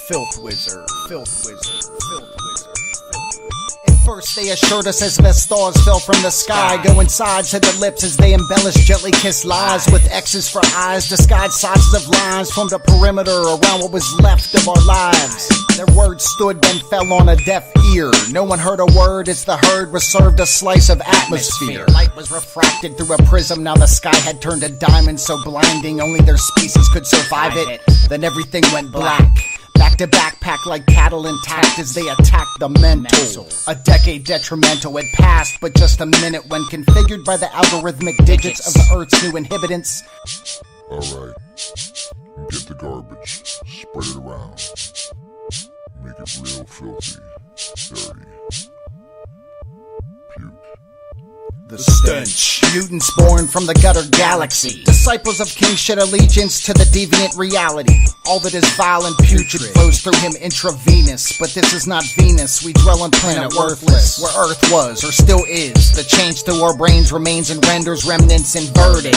FILTHxWIZARD. At first they assured us as the stars fell from the sky, go inside to the lips as they embellish, gently kiss lies with X's for eyes, disguised sizes of lines formed a perimeter around what was left of our lives. Their words stood then fell on a deaf ear. No one heard a word as the herd was served a slice of atmosphere. Light was refracted through a prism, now the sky had turned to diamond so blinding only their species could survive it. Then everything went black. Back to backpack like cattle intact as they attacked the mental. A decade detrimental had passed, but just a minute when configured by the algorithmic digits of the Earth's new inhabitants. Alright, get the garbage, spread it around, make it real filthy, dirty, puke. The stench. Mutants born from the gutter galaxy. Disciples of king shed allegiance to the deviant reality. All that is vile and putrid flows through him intravenous. But this is not Venus, we dwell on planet worthless, where Earth was, or still is. The change to our brains remains and renders remnants inverted.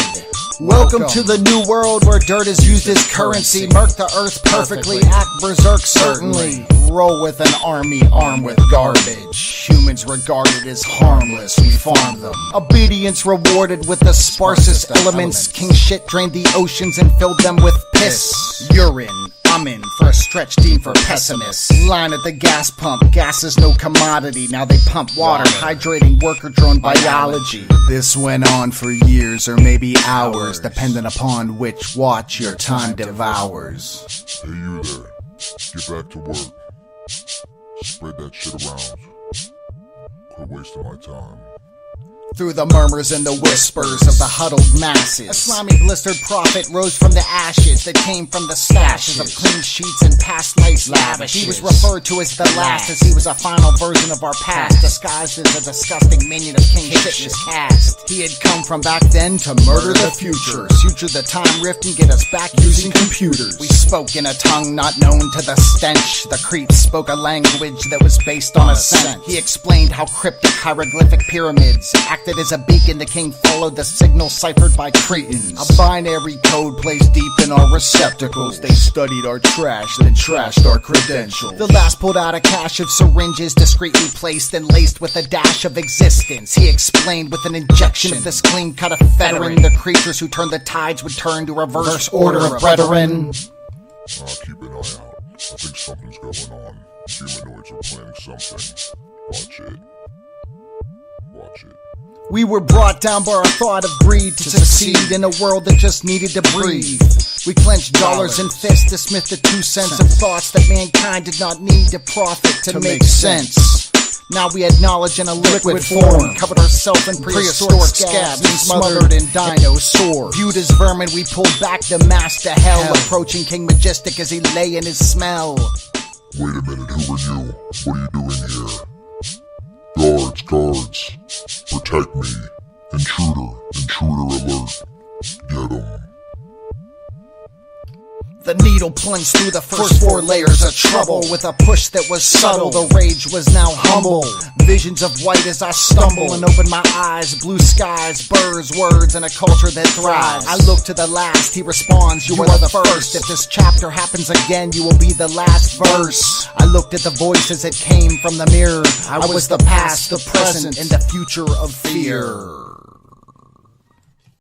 Welcome to the new world where dirt is used as currency. Murk the earth perfectly, act berserk certainly. Roll with an army armed with garbage. Humans regarded as harmless, we farm them. Obedience rewarded with the sparsest elements. King shit drained the oceans and filled them with piss. Urine. I'm in for a stretch team for pessimists. Line at the gas pump, gas is no commodity. Now they pump water, hydrating worker drone biology. This went on for years or maybe hours, depending upon which watch your time devours. Hey you there, get back to work. Spread that shit around. Quit wasting my time. Through the murmurs and the whispers of the huddled masses, a slimy blistered prophet rose from the ashes that came from the stashes of clean sheets and past life's lavish. He was referred to as the last, as he was a final version of our past, disguised as a disgusting minion of King Shit's cast. He had come from back then to murder the future, suture the time rift and get us back using computers. We spoke in a tongue not known to the stench. The creeps spoke a language that was based on assent. He explained how cryptic hieroglyphic pyramids acted as a beacon. The king followed the signal ciphered by Cretans. A binary code placed deep in our receptacles. They studied our trash, then trashed our credentials. The last pulled out a cache of syringes discreetly placed and laced with a dash of existence. He explained with an injection of this clean cut of veteran, the creatures who turned the tides would turn to reverse order of brethren. Keep an eye out. I think something's going on. Humanoids are planning something. Watch it. Watch it. We were brought down by our thought of greed to succeed in a world that just needed to breathe. We clenched dollars and fists to smith the 2 cents of thoughts that mankind did not need to profit to make sense. Now we had knowledge in a liquid form, covered ourselves in prehistoric scabs and smothered in dinosaurs. Viewed as vermin, we pulled back the mask to hell, approaching King Majestic as he lay in his smell. Wait a minute, who are you? What are you doing here? Guards, protect me. Intruder alert. Get him. The needle plunged through the first 4 layers of trouble. With a push that was subtle, the rage was now humble. Visions of white as I stumble and open my eyes. Blue skies, birds, words, and a culture that thrives. I look to the last, he responds, you are the first. If this chapter happens again, you will be the last verse. I looked at the voice as it came from the mirror. I was the past, the present, and the future of fear.